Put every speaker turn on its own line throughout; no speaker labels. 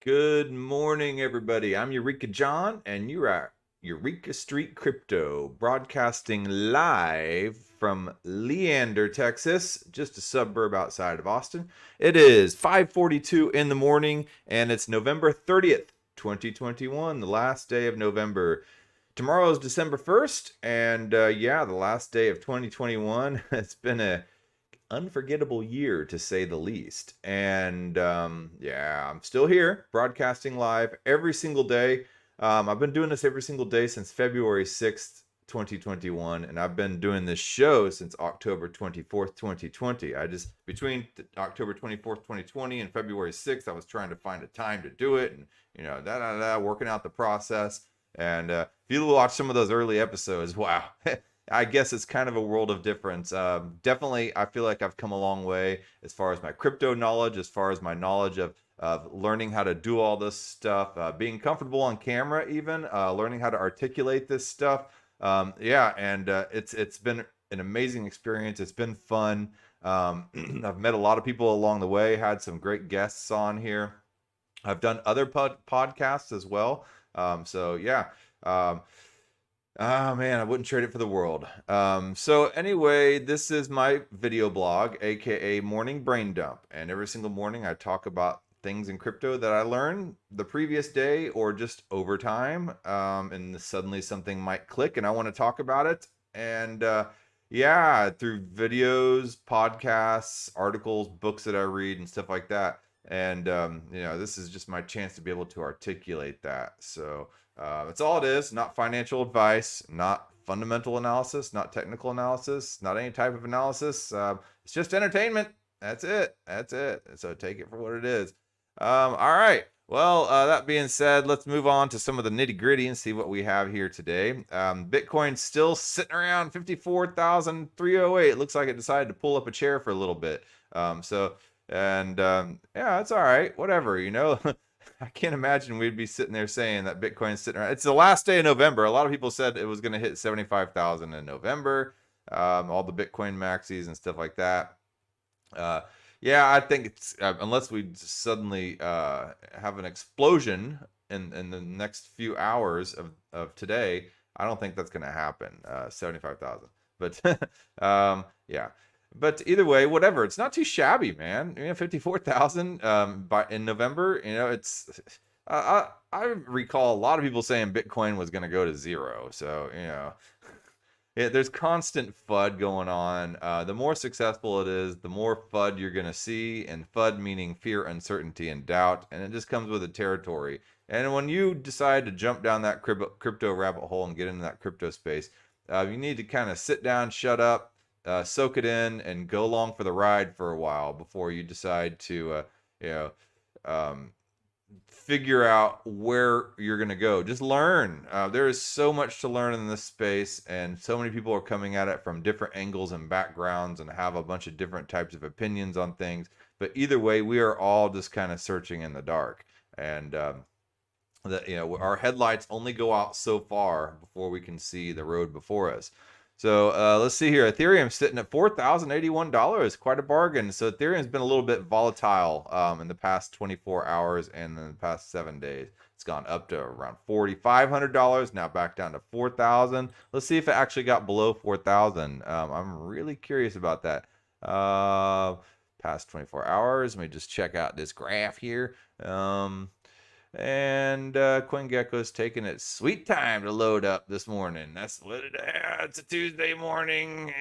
Good morning, everybody. I'm Eureka John, and you're at Eureka Street Crypto, broadcasting live from Leander, Texas, just a suburb outside of Austin. It is 5:42 in the morning, and it's November 30th, 2021, the last day of November. Tomorrow is December 1st, and the last day of 2021. It's been a unforgettable year to say the least. And I'm still here broadcasting live every single day. I've been doing this every single day since February 6th, 2021, and I've been doing this show since October 24th, 2020. Between October 24th, 2020 and February 6th, I was trying to find a time to do it and, working out the process. And if you watch some of those early episodes, wow. I guess it's kind of a world of difference. Definitely, I feel like I've come a long way as far as my crypto knowledge, as far as my knowledge of learning how to do all this stuff, being comfortable on camera, even learning how to articulate this stuff. It's been an amazing experience. It's been fun. I've met a lot of people along the way. Had some great guests on here. I've done other podcasts as well. Oh man, I wouldn't trade it for the world. So anyway, this is my video blog, aka Morning Brain Dump. And every single morning I talk about things in crypto that I learned the previous day or just over time. And suddenly something might click and I want to talk about it. And through videos, podcasts, articles, books that I read and stuff like that. And this is just my chance to be able to articulate that. So it's all it is, not financial advice, not fundamental analysis, not technical analysis, not any type of analysis. It's just entertainment. That's it. That's it. So take it for what it is. All right. Well, that being said, let's move on to some of the nitty gritty and see what we have here today. Bitcoin's still sitting around 54,308. It looks like it decided to pull up a chair for a little bit. It's all right. Whatever, I can't imagine we'd be sitting there saying that Bitcoin's sitting around. It's the last day of November. A lot of people said it was going to hit 75,000 in November. All the Bitcoin maxis and stuff like that. I think it's unless we suddenly have an explosion in the next few hours of today, I don't think that's going to happen. 75,000, but But either way, whatever. It's not too shabby, man. 54,000 in November. It's I recall a lot of people saying Bitcoin was going to go to zero. So there's constant FUD going on. The more successful it is, the more FUD you're going to see, and FUD meaning fear, uncertainty, and doubt, and it just comes with the territory. And when you decide to jump down that crypto rabbit hole and get into that crypto space, you need to kind of sit down, shut up, soak it in, and go along for the ride for a while before you decide to, figure out where you're going to go. Just learn. There is so much to learn in this space, and so many people are coming at it from different angles and backgrounds and have a bunch of different types of opinions on things. But either way, we are all just kind of searching in the dark. And our headlights only go out so far before we can see the road before us. So let's see here. Ethereum sitting at $4,081, quite a bargain. So Ethereum's been a little bit volatile in the past 24 hours and in the past 7 days. It's gone up to around $4,500, now back down to $4,000. Let's see if it actually got below 4,000. I'm really curious about that. Past 24 hours. Let me just check out this graph here. CoinGecko's taking its sweet time to load up this morning. That's what it's a Tuesday morning.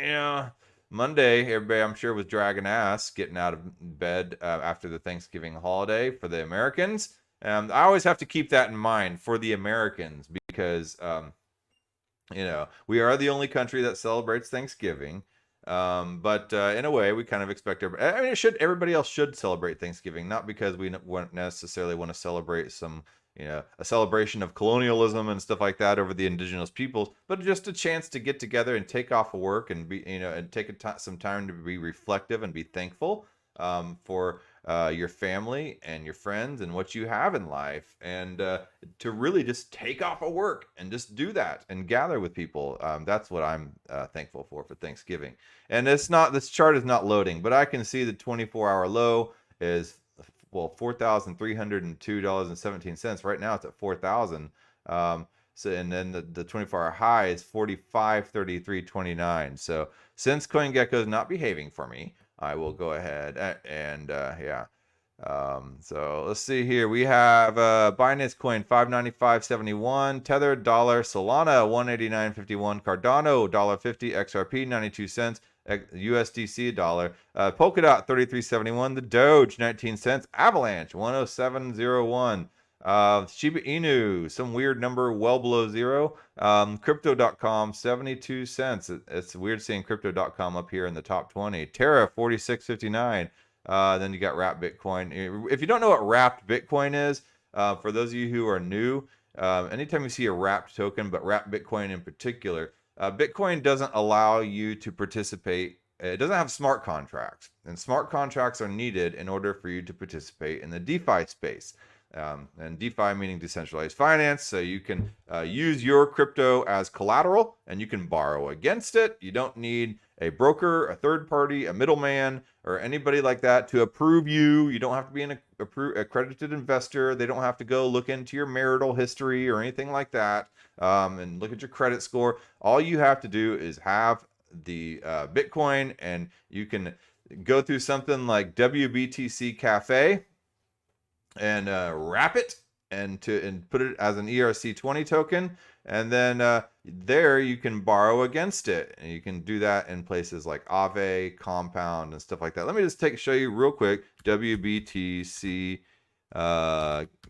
Monday, everybody I'm sure was dragging ass getting out of bed after the Thanksgiving holiday for the Americans. I always have to keep that in mind for the Americans because we are the only country that celebrates Thanksgiving. But in a way, we kind of expect everybody else should celebrate Thanksgiving, not because we necessarily want to celebrate some, a celebration of colonialism and stuff like that over the indigenous peoples, but just a chance to get together and take off of work and be, and take some time to be reflective and be thankful for your family and your friends and what you have in life, and to really just take off of work and just do that and gather with people. That's what I'm thankful for Thanksgiving. And this chart is not loading, but I can see the 24-hour low is $4,302.17. Right now it's at 4,000. So, and then the 24-hour high is 45.33.29. So since CoinGecko is not behaving for me, I will go ahead and yeah. So let's see here. We have Binance Coin 595.71, Tether $1, Solana 189.51, Cardano $1.50, XRP 92 cents, USDC $1, Polkadot 33.71, the Doge 19 cents, Avalanche 107.01. Shiba Inu, some weird number well below zero. Crypto.com, 72 cents. It's weird seeing Crypto.com up here in the top 20. Terra, 46.59. Then you got wrapped Bitcoin. If you don't know what wrapped Bitcoin is, for those of you who are new, anytime you see a wrapped token, but wrapped Bitcoin in particular, Bitcoin doesn't allow you to participate. It doesn't have smart contracts, and smart contracts are needed in order for you to participate in the DeFi space. And DeFi meaning decentralized finance. So you can use your crypto as collateral and you can borrow against it. You don't need a broker, a third party, a middleman, or anybody like that to approve you. You don't have to be an accredited investor. They don't have to go look into your marital history or anything like that and look at your credit score. All you have to do is have the Bitcoin, and you can go through something like WBTC Cafe and wrap it and put it as an ERC20 token, and then there you can borrow against it, and you can do that in places like Aave, Compound, and stuff like that. Let me just show you real quick WBTC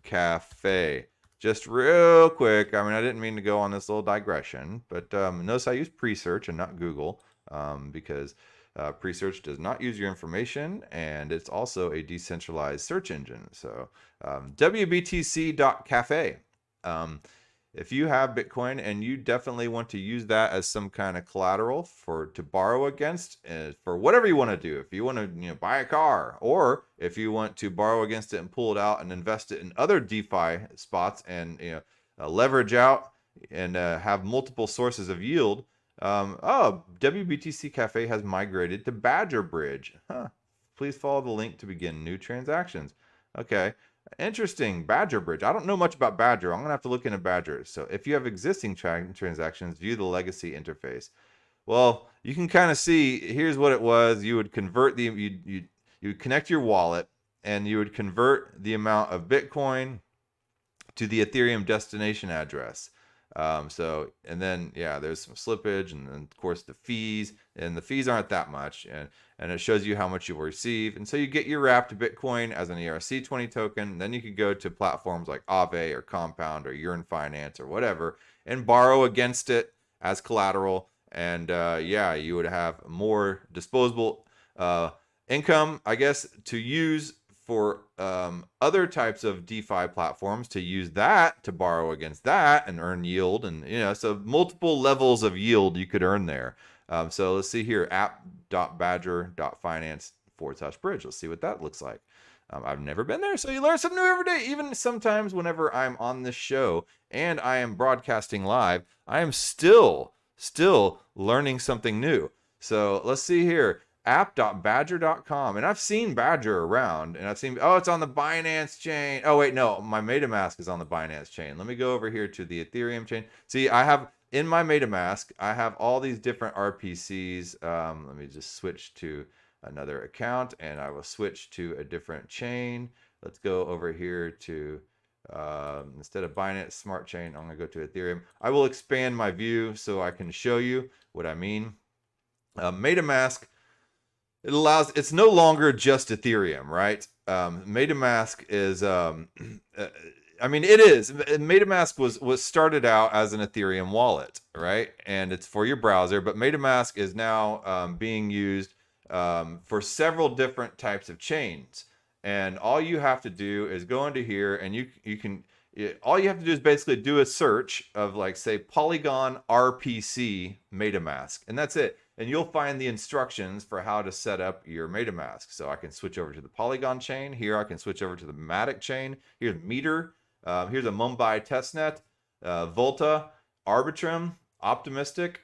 Cafe, just real quick. I mean, I didn't mean to go on this little digression, but notice I use pre-search and not Google because pre-search does not use your information, and it's also a decentralized search engine. So WBTC.cafe. If you have Bitcoin and you definitely want to use that as some kind of collateral to borrow against for whatever you want to do. If you want to buy a car, or if you want to borrow against it and pull it out and invest it in other DeFi spots and leverage out and have multiple sources of yield. WBTC Cafe has migrated to Badger Bridge. Please follow the link to begin new transactions. Okay. Interesting. Badger Bridge. I don't know much about Badger. I'm going to have to look into Badger. So if you have existing transactions, view the legacy interface. Well, you can kind of see, here's what it was. You would convert you would connect your wallet, and you would convert the amount of Bitcoin to the Ethereum destination address. And then, yeah, there's some slippage, and then of course the fees, and the fees aren't that much, and it shows you how much you will receive. And so you get your wrapped Bitcoin as an ERC20 token. Then you could go to platforms like Aave or Compound or Yearn Finance or whatever and borrow against it as collateral. And yeah, you would have more disposable income, I guess, to use for other types of DeFi platforms, to use that to borrow against that and earn yield. And so multiple levels of yield you could earn there. So let's see here, app.badger.finance/bridge. Let's see what that looks like. I've never been there, so you learn something new every day. Even sometimes whenever I'm on this show and I am broadcasting live, I am still learning something new. So let's see here, app.badger.com. And I've seen Badger around, and I've seen, it's on the Binance chain. Oh, wait, no, my Metamask is on the Binance chain. Let me go over here to the Ethereum chain. See, I have in my Metamask, I have all these different RPCs. Let me just switch to another account, and I will switch to a different chain. Let's go over here to, instead of Binance Smart Chain, I'm going to go to Ethereum. I will expand my view so I can show you what I mean. Metamask, it's no longer just Ethereum, right? Metamask is, I mean, it is. Metamask was started out as an Ethereum wallet, right? And it's for your browser, but Metamask is now being used for several different types of chains. And all you have to do is go into here, and all you have to do is basically do a search of, like, say, Polygon RPC Metamask, and that's it. And you'll find the instructions for how to set up your Metamask. So I can switch over to the Polygon chain. Here I can switch over to the Matic chain. Here's Meter. Here's a Mumbai testnet, Volta, Arbitrum, Optimism.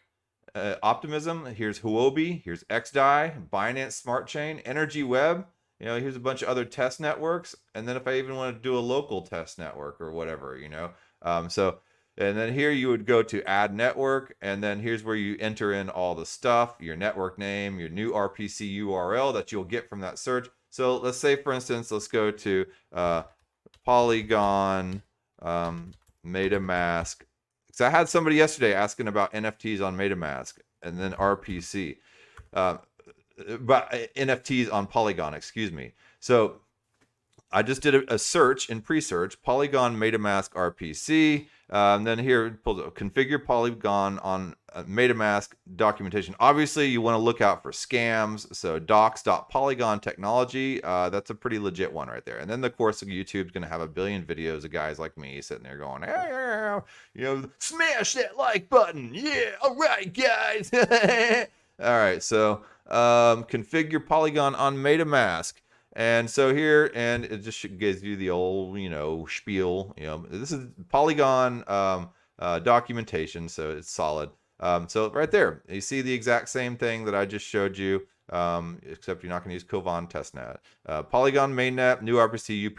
Here's Huobi. Here's XDAI, Binance Smart Chain, Energy Web, here's a bunch of other test networks. And then if I even want to do a local test network or whatever, so, and then here you would go to add network. And then here's where you enter in all the stuff, your network name, your new RPC URL that you'll get from that search. So let's say, for instance, let's go to Polygon Metamask. So I had somebody yesterday asking about NFTs on Metamask and then RPC, but NFTs on Polygon, excuse me. So I just did a search in pre-search, Polygon Metamask RPC. And then here, configure Polygon on Metamask documentation. Obviously, you want to look out for scams. So docs.polygon technology, that's a pretty legit one right there. And then, of course, YouTube's going to have a billion videos of guys like me sitting there going, hey, smash that like button. Yeah, all right, guys. All right, so configure Polygon on Metamask. And so here, and it just gives you the old, spiel. This is Polygon documentation, so it's solid. So right there, you see the exact same thing that I just showed you, except you're not going to use Kovan testnet. Polygon mainnet, new RPC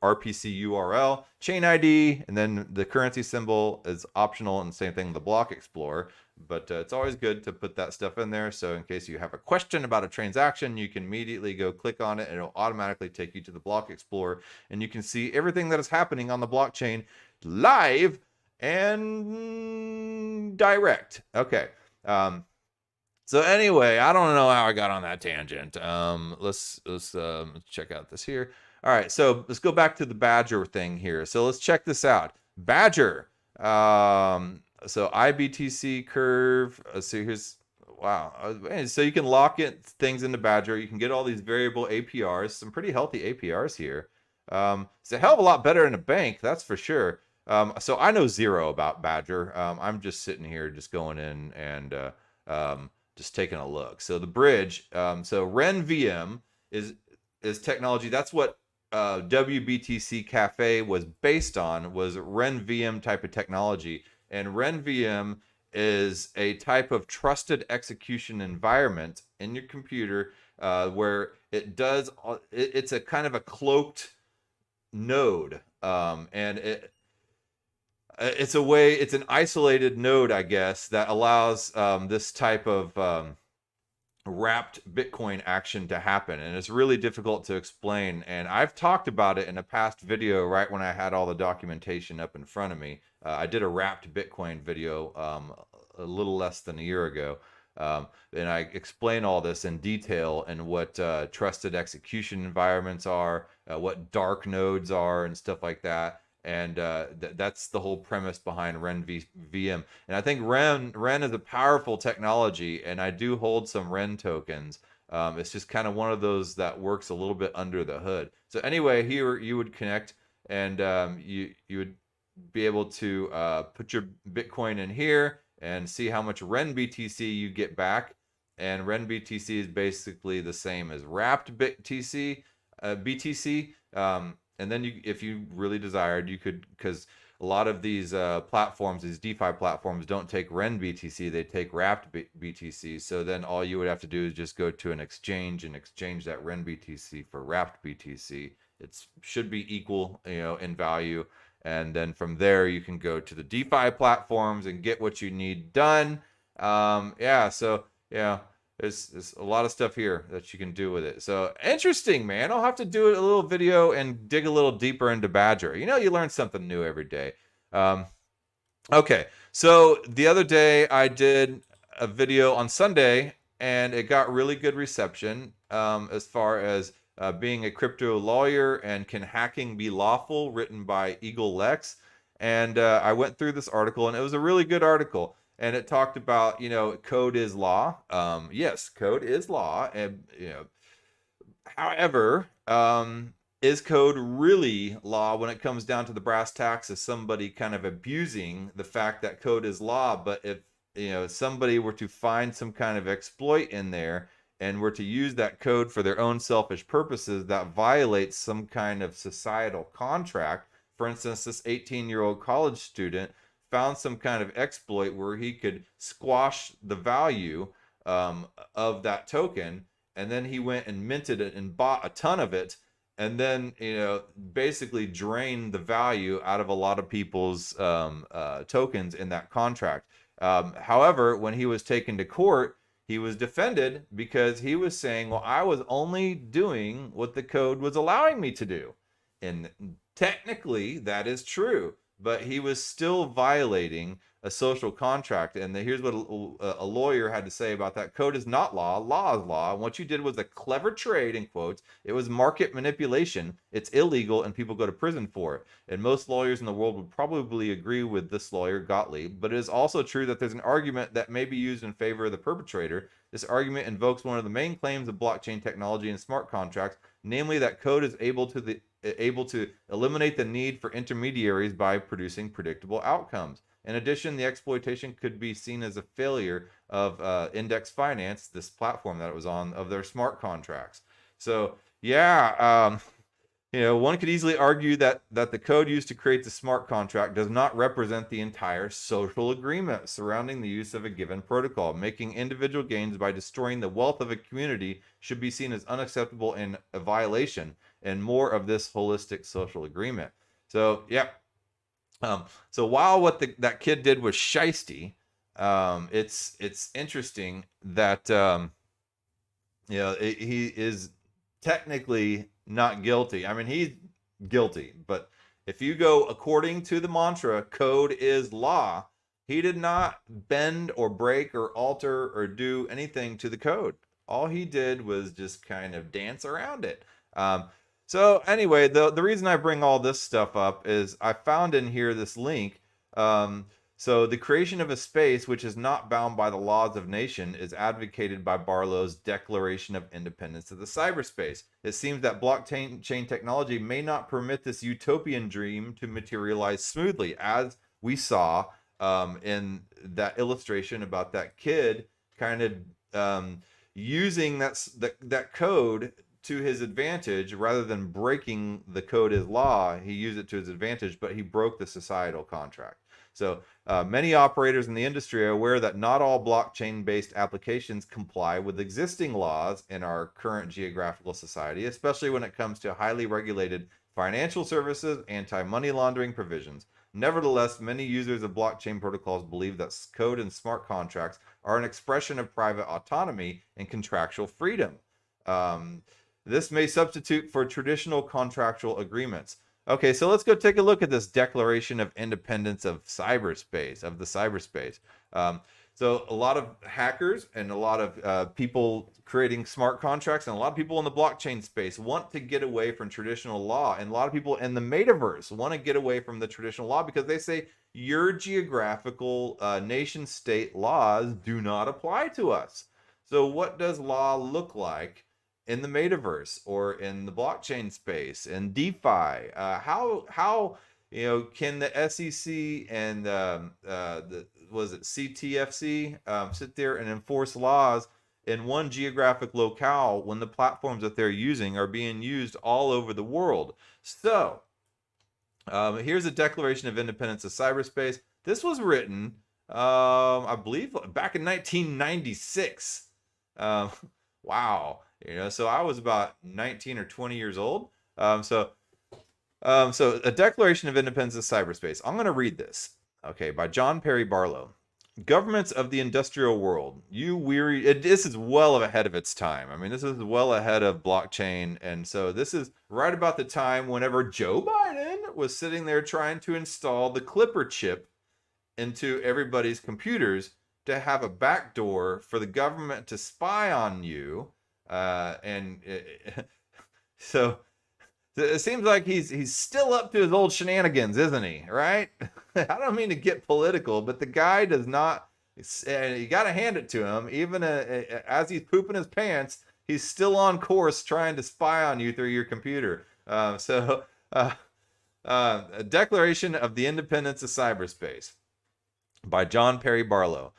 RPC URL, chain ID, and then the currency symbol is optional, and same thing with the block explorer. But it's always good to put that stuff in there. So in case you have a question about a transaction, you can immediately go click on it and it'll automatically take you to the block explorer. And you can see everything that is happening on the blockchain live and direct. Okay. So anyway, I don't know how I got on that tangent. Let's check out this here. All right. So let's go back to the Badger thing here. So let's check this out. Badger. So IBTC curve. So here's, wow. So you can lock it things into Badger. You can get all these variable APRs, some pretty healthy APRs here. It's a hell of a lot better than a bank, that's for sure. So I know zero about Badger. I'm just sitting here, just going in and just taking a look. So the bridge. So RenVM is technology. That's what WBTC Cafe was based on, was RenVM type of technology. And RenVM is a type of trusted execution environment in your computer where it's a kind of a cloaked node. And it's an isolated node, I guess, that allows this type of wrapped Bitcoin action to happen. And it's really difficult to explain. And I've talked about it in a past video right when I had all the documentation up in front of me. I did a wrapped Bitcoin video a little less than a year ago. And I explain all this in detail and what trusted execution environments are, what dark nodes are and stuff like that. And that's the whole premise behind RenVM. And I think Ren is a powerful technology, and I do hold some Ren tokens. It's just kind of one of those that works a little bit under the hood. So anyway, here you would connect, and you would be able to put your Bitcoin in here and see how much RenBTC you get back. And RenBTC is basically the same as wrapped BTC. And then if you really desired, you could, because a lot of these platforms, these DeFi platforms, don't take RenBTC, they take wrapped BTC. So then all you would have to do is just go to an exchange and exchange that RenBTC for wrapped BTC. It should be equal, in value. And then from there, you can go to the DeFi platforms and get what you need done. There's a lot of stuff here that you can do with it. So interesting, man. I'll have to do a little video and dig a little deeper into Badger. You learn something new every day. Okay, so the other day I did a video on Sunday, and it got really good reception as far as being a crypto lawyer and can hacking be lawful, written by Eagle Lex. And I went through this article, and it was a really good article. And it talked about, code is law. Yes, code is law. And, however, is code really law when it comes down to the brass tacks of somebody kind of abusing the fact that code is law? But if, somebody were to find some kind of exploit in there and were to use that code for their own selfish purposes, that violates some kind of societal contract. For instance, this 18-year-old college student found some kind of exploit where he could squash the value of that token and then he went and minted it and bought a ton of it, and then basically drained the value out of a lot of people's tokens in that contract. However, when he was taken to court, he was defended because he was saying, well, I was only doing what the code was allowing me to do. And technically that is true, but he was still violating a social contract. And here's what a lawyer had to say about that. Code is not law. Law is law. And what you did was a clever trade, in quotes. It was market manipulation. It's illegal, and people go to prison for it. And most lawyers in the world would probably agree with this lawyer, Gottlieb. But it is also true that there's an argument that may be used in favor of the perpetrator. This argument invokes one of the main claims of blockchain technology and smart contracts, namely that code is able to eliminate the need for intermediaries by producing predictable outcomes. In addition, the exploitation could be seen as a failure of Index Finance, this platform that it was on, of their smart contracts. So yeah, one could easily argue that the code used to create the smart contract does not represent the entire social agreement surrounding the use of a given protocol. Making individual gains by destroying the wealth of a community should be seen as unacceptable and a violation, and more of this holistic social agreement. So yeah. So while what that kid did was shiesty, it's interesting that he is technically not guilty. I mean, he's guilty, but if you go according to the mantra, code is law, he did not bend or break or alter or do anything to the code. All he did was just kind of dance around it. So anyway, the reason I bring all this stuff up is I found in here this link. So the creation of a space which is not bound by the laws of nation is advocated by Barlow's Declaration of Independence of the Cyberspace. It seems that blockchain technology may not permit this utopian dream to materialize smoothly, as we saw in that illustration about that kid kind of using that code to his advantage. Rather than breaking the code as law, he used it to his advantage, but he broke the societal contract. So many operators in the industry are aware that not all blockchain-based applications comply with existing laws in our current geographical society, especially when it comes to highly regulated financial services, anti-money laundering provisions. Nevertheless, many users of blockchain protocols believe that code and smart contracts are an expression of private autonomy and contractual freedom. This may substitute for traditional contractual agreements. Okay, so let's go take a look at this Declaration of Independence of Cyberspace, of the cyberspace. So a lot of hackers and a lot of people creating smart contracts and a lot of people in the blockchain space want to get away from traditional law. And a lot of people in the metaverse want to get away from the traditional law because they say your geographical nation state laws do not apply to us. So what does law look like in the metaverse or in the blockchain space and DeFi? How can the SEC and was it CTFC sit there and enforce laws in one geographic locale when the platforms that they're using are being used all over the world? So here's a Declaration of Independence of Cyberspace. This was written, I believe, back in 1996. Wow. So I was about 19 or 20 years old. So a Declaration of Independence of Cyberspace. I'm going to read this. Okay, by John Barlow. Governments of the industrial world, you weary... This is well ahead of its time. I mean, this is well ahead of blockchain. And so this is right about the time whenever Joe Biden was sitting there trying to install the Clipper chip into everybody's computers to have a backdoor for the government to spy on you. So it seems like he's still up to his old shenanigans, isn't he? Right? I don't mean to get political, but the guy does not. You got to hand it to him. Even as he's pooping his pants, he's still on course trying to spy on you through your computer. A Declaration of the Independence of Cyberspace by John Barlow.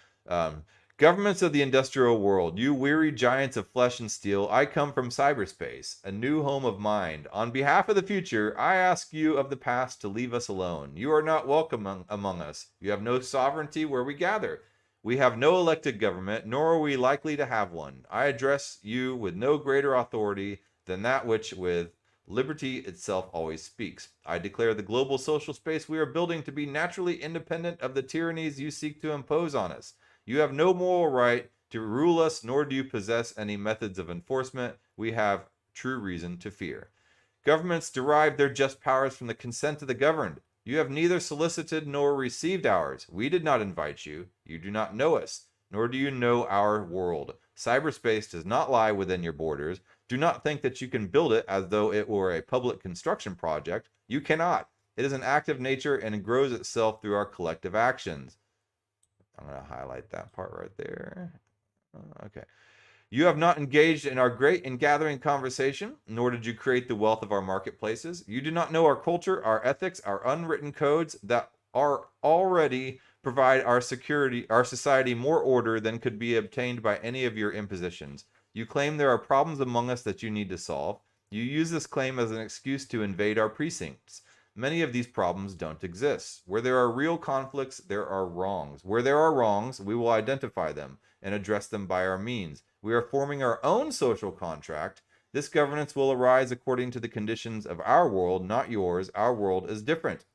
Governments of the industrial world, you weary giants of flesh and steel, I come from cyberspace, a new home of mind. On behalf of the future, I ask you of the past to leave us alone. You are not welcome among us. You have no sovereignty where we gather. We have no elected government, nor are we likely to have one. I address you with no greater authority than that which with liberty itself always speaks. I declare the global social space we are building to be naturally independent of the tyrannies you seek to impose on us. You have no moral right to rule us, nor do you possess any methods of enforcement we have true reason to fear. Governments derive their just powers from the consent of the governed. You have neither solicited nor received ours. We did not invite you. You do not know us, nor do you know our world. Cyberspace does not lie within your borders. Do not think that you can build it as though it were a public construction project. You cannot. It is an act of nature and grows itself through our collective actions. I'm going to highlight that part right there. Okay. You have not engaged in our great and gathering conversation, nor did you create the wealth of our marketplaces. You do not know our culture, our ethics, our unwritten codes that are already provide our society more order than could be obtained by any of your impositions. You claim there are problems among us that you need to solve. You use this claim as an excuse to invade our precincts. Many of these problems don't exist. Where there are real conflicts, there are wrongs. Where there are wrongs, we will identify them and address them by our means. We are forming our own social contract. This governance will arise according to the conditions of our world, not yours. Our world is different.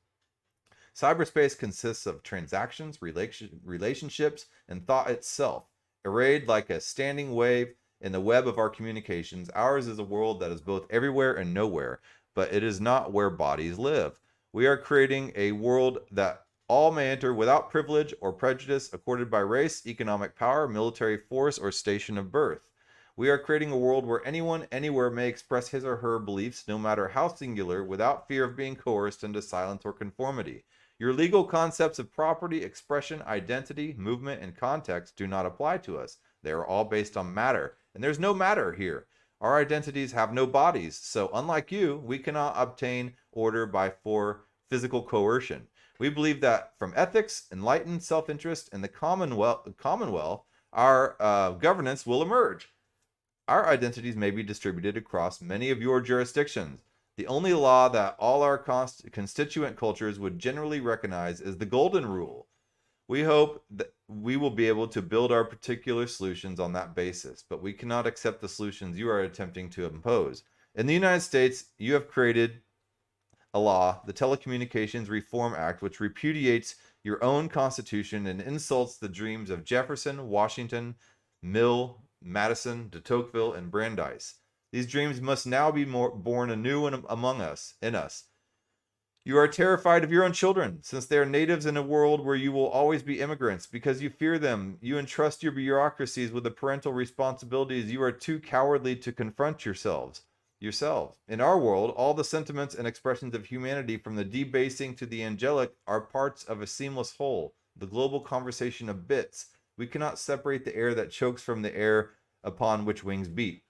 Cyberspace consists of transactions, relationships, and thought itself, arrayed like a standing wave in the web of our communications. Ours is a world that is both everywhere and nowhere, but it is not where bodies live. We are creating a world that all may enter without privilege or prejudice accorded by race, economic power, military force, or station of birth. We are creating a world where anyone, anywhere may express his or her beliefs, no matter how singular, without fear of being coerced into silence or conformity. Your legal concepts of property, expression, identity, movement, and context do not apply to us. They are all based on matter, and there's no matter here. Our identities have no bodies, so unlike you, we cannot obtain order by physical coercion. We believe that from ethics, enlightened self-interest, and the commonwealth, our governance will emerge. Our identities may be distributed across many of your jurisdictions. The only law that all our constituent cultures would generally recognize is the Golden Rule. We hope that we will be able to build our particular solutions on that basis, but we cannot accept the solutions you are attempting to impose. In the United States, you have created a law, the Telecommunications Reform Act, which repudiates your own constitution and insults the dreams of Jefferson, Washington, Mill, Madison, de Tocqueville, and Brandeis. These dreams must now be born anew among us, in us. You are terrified of your own children, since they are natives in a world where you will always be immigrants. Because you fear them, you entrust your bureaucracies with the parental responsibilities. You are too cowardly to confront yourselves. In our world, all the sentiments and expressions of humanity, from the debasing to the angelic, are parts of a seamless whole, the global conversation of bits. We cannot separate the air that chokes from the air upon which wings beat.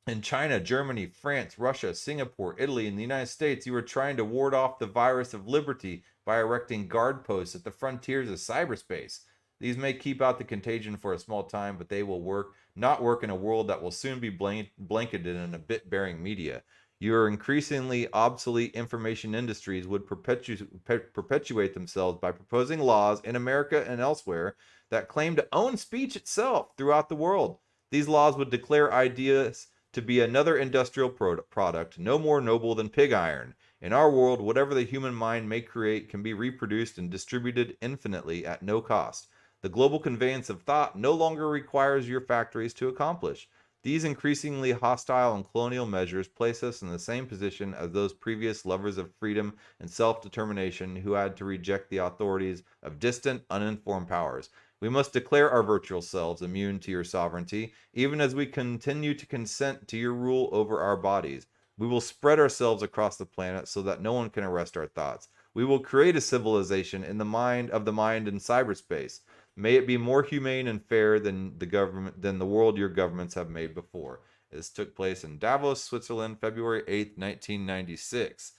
In China, Germany, France, Russia, Singapore, Italy, and the United States, you are trying to ward off the virus of liberty by erecting guard posts at the frontiers of cyberspace. These may keep out the contagion for a small time, but they will not work in a world that will soon be blanketed in a bit-bearing media. Your increasingly obsolete information industries would perpetuate themselves by proposing laws in America and elsewhere that claim to own speech itself throughout the world. These laws would declare ideas to be another industrial product, no more noble than pig iron. In our world, whatever the human mind may create can be reproduced and distributed infinitely at no cost. The global conveyance of thought no longer requires your factories to accomplish. These increasingly hostile and colonial measures place us in the same position as those previous lovers of freedom and self-determination who had to reject the authorities of distant, uninformed powers. We must declare our virtual selves immune to your sovereignty, even as we continue to consent to your rule over our bodies. We will spread ourselves across the planet so that no one can arrest our thoughts. We will create a civilization in the mind in cyberspace. May it be more humane and fair than the world your governments have made before. This took place in Davos, Switzerland, February 8th, 1996.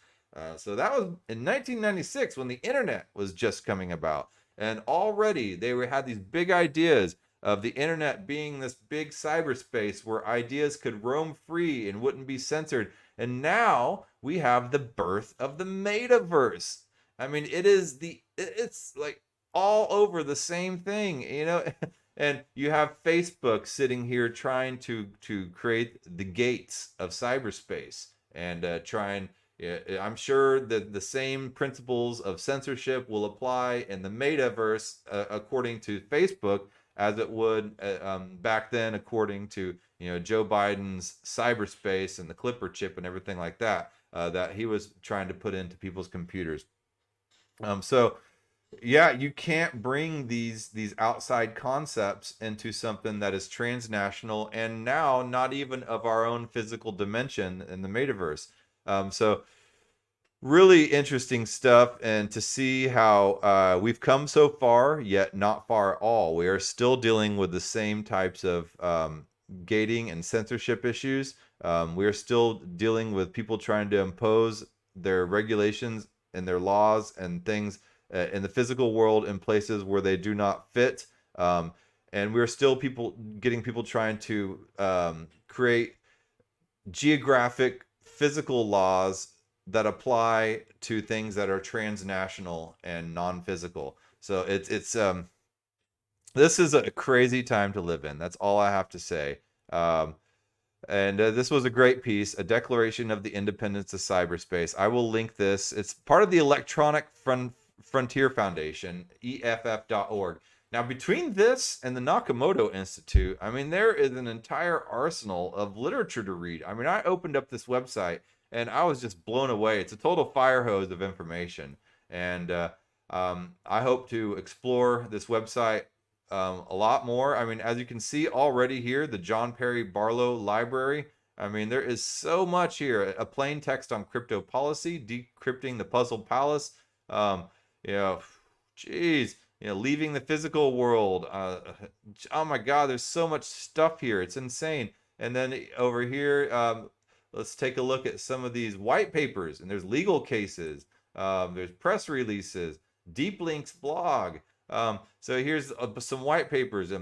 So that was in 1996 when the internet was just coming about. And already they had these big ideas of the internet being this big cyberspace where ideas could roam free and wouldn't be censored. And now we have the birth of the metaverse. I mean, it's like all over the same thing, you know. And you have Facebook sitting here trying to create the gates of cyberspace and yeah, I'm sure that the same principles of censorship will apply in the metaverse, according to Facebook, as it would back then, according to, you know, Joe Biden's cyberspace and the Clipper chip and everything like that, that he was trying to put into people's computers. So yeah, you can't bring these outside concepts into something that is transnational and now not even of our own physical dimension in the metaverse. So really interesting stuff, and to see how we've come so far, yet not far at all. We are still dealing with the same types of gating and censorship issues. We are still dealing with people trying to impose their regulations and their laws and things in the physical world in places where they do not fit. And we're still getting people trying to create geographic physical laws that apply to things that are transnational and non-physical. So it's this is a crazy time to live in. That's all I have to say. And this was a great piece, a declaration of the independence of cyberspace. I will link this. It's part of the Electronic Frontier Foundation, EFF.org. Now, between this and the Nakamoto Institute, I mean, there is an entire arsenal of literature to read. I mean, I opened up this website and I was just blown away. It's a total fire hose of information. And I hope to explore this website a lot more. I mean, as you can see already here, the John Barlow Library. I mean, there is so much here. A plain text on crypto policy, decrypting the puzzle palace. You know, geez, you know, leaving the physical world. Oh my God, there's so much stuff here. It's insane. And then over here, let's take a look at some of these white papers. And there's legal cases. There's press releases. Deep Link's blog. So here's some white papers.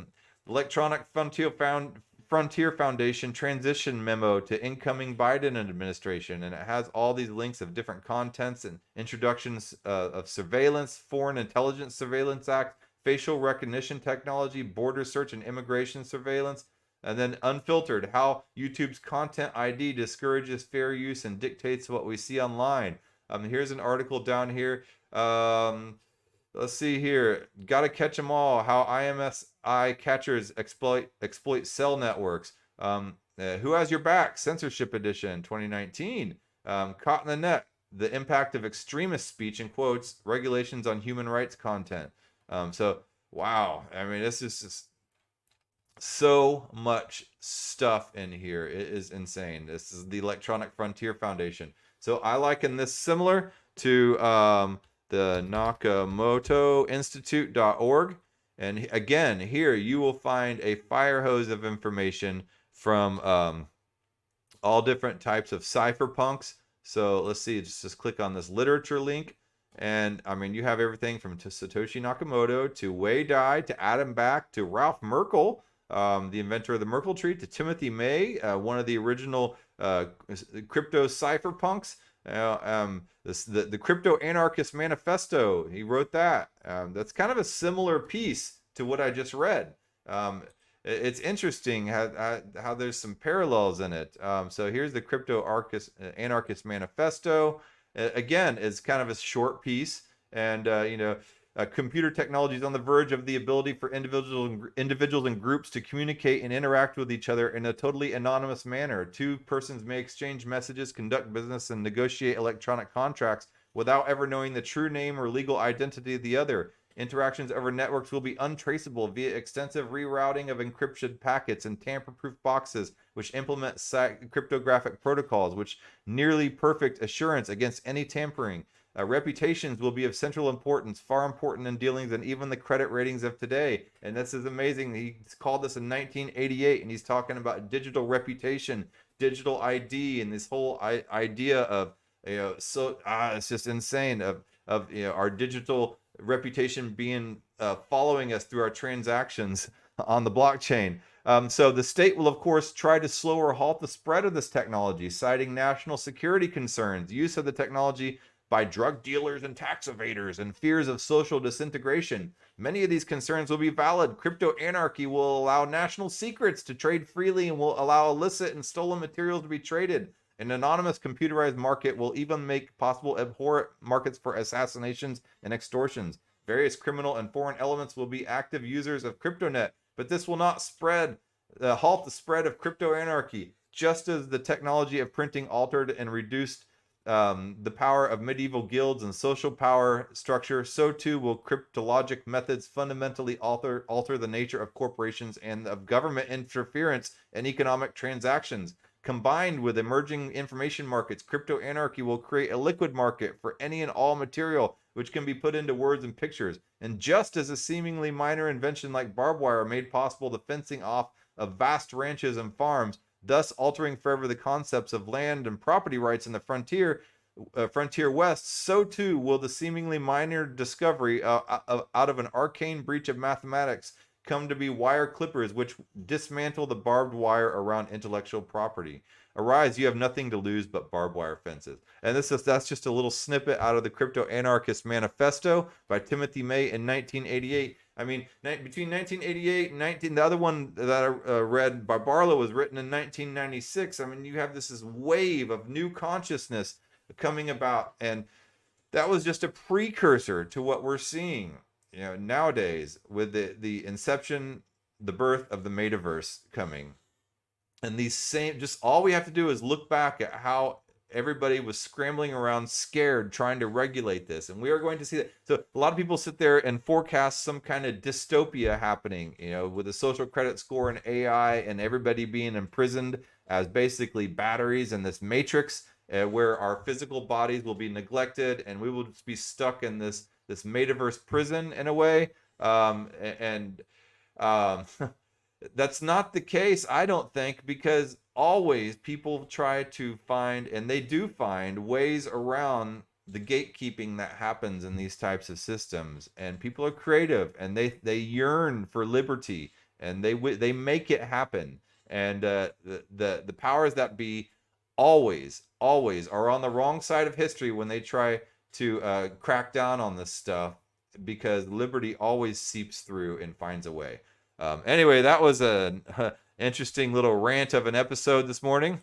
Electronic Frontier Foundation transition memo to incoming Biden administration, and it has all these links of different contents and introductions of surveillance, Foreign Intelligence Surveillance Act, facial recognition technology, border search and immigration surveillance, and then unfiltered, how YouTube's content ID discourages fair use and dictates what we see online. Here's an article down here. Let's see here. Gotta catch them all. How IMSI catchers exploit cell networks. Who has your back? Censorship edition, 2019. Caught in the net. The impact of extremist speech, in quotes, regulations on human rights content. So wow. I mean, this is just so much stuff in here. It is insane. This is the Electronic Frontier Foundation. So I liken this similar to the Nakamoto Institute.org. And again, here you will find a fire hose of information from all different types of cypherpunks. So let's see, just click on this literature link. And I mean, you have everything from Satoshi Nakamoto to Wei Dai to Adam Back to Ralph Merkle, the inventor of the Merkle tree, to Timothy May, one of the original crypto cypherpunks. The Crypto Anarchist Manifesto, he wrote that. That's kind of a similar piece to what I just read. It's interesting how there's some parallels in it. So here's the Crypto Anarchist Manifesto. Again, it's kind of a short piece, and you know, computer technology is on the verge of the ability for individuals and groups to communicate and interact with each other in a totally anonymous manner. Two persons may exchange messages, conduct business, and negotiate electronic contracts without ever knowing the true name or legal identity of the other. Interactions over networks will be untraceable via extensive rerouting of encryption packets and tamper-proof boxes, which implement cryptographic protocols, which nearly perfect assurance against any tampering. Reputations will be of central importance, far important in dealings than even the credit ratings of today. And this is amazing. He called this in 1988, and he's talking about digital reputation, digital ID, and this whole idea of, you know, so it's just insane of you know, our digital reputation being following us through our transactions on the blockchain. So the state will, of course, try to slow or halt the spread of this technology, citing national security concerns. Use of the technology by drug dealers and tax evaders and fears of social disintegration. Many of these concerns will be valid. Crypto anarchy will allow national secrets to trade freely and will allow illicit and stolen materials to be traded. An anonymous computerized market will even make possible abhorrent markets for assassinations and extortions. Various criminal and foreign elements will be active users of CryptoNet, but this will not halt the spread of crypto anarchy. Just as the technology of printing altered and reduced the power of medieval guilds and social power structure, so too will cryptologic methods fundamentally alter the nature of corporations and of government interference in economic transactions. Combined with emerging information markets, crypto anarchy will create a liquid market for any and all material which can be put into words and pictures. And just as a seemingly minor invention like barbed wire made possible the fencing off of vast ranches and farms, thus altering forever the concepts of land and property rights in the frontier West, so too will the seemingly minor discovery out of an arcane breach of mathematics come to be wire clippers which dismantle the barbed wire around intellectual property. Arise, you have nothing to lose but barbed wire fences. And that's just a little snippet out of the Crypto Anarchist Manifesto by Timothy May in 1988. I mean, between 1988 and the other one that I read by Barlow was written in 1996. I mean, you have this wave of new consciousness coming about, and that was just a precursor to what we're seeing, nowadays with the inception, the birth of the metaverse coming. And just all we have to do is look back at how everybody was scrambling around scared trying to regulate this, and we are going to see that. So a lot of people sit there and forecast some kind of dystopia happening, with a social credit score and AI and everybody being imprisoned as basically batteries in this matrix, where our physical bodies will be neglected and we will just be stuck in this metaverse prison in a way. That's not the case, I don't think, because always people try to find, and they do find, ways around the gatekeeping that happens in these types of systems. And people are creative, and they yearn for liberty, and they make it happen. And the powers that be always are on the wrong side of history when they try to crack down on this stuff, because liberty always seeps through and finds a way. Anyway, that was an interesting little rant of an episode this morning.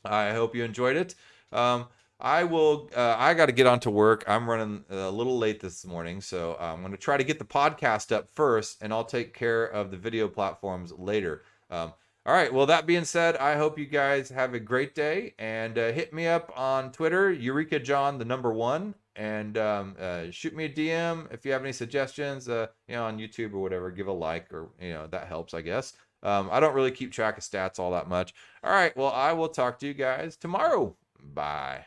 I hope you enjoyed it. I got to get on to work. I'm running a little late this morning, so I'm going to try to get the podcast up first, and I'll take care of the video platforms later. All right, well, that being said, I hope you guys have a great day, and hit me up on Twitter, EurekaJohn, the number 1. And shoot me a DM if you have any suggestions, on YouTube or whatever. Give a like, or, that helps, I guess. I don't really keep track of stats all that much. All right, well, I will talk to you guys tomorrow. Bye.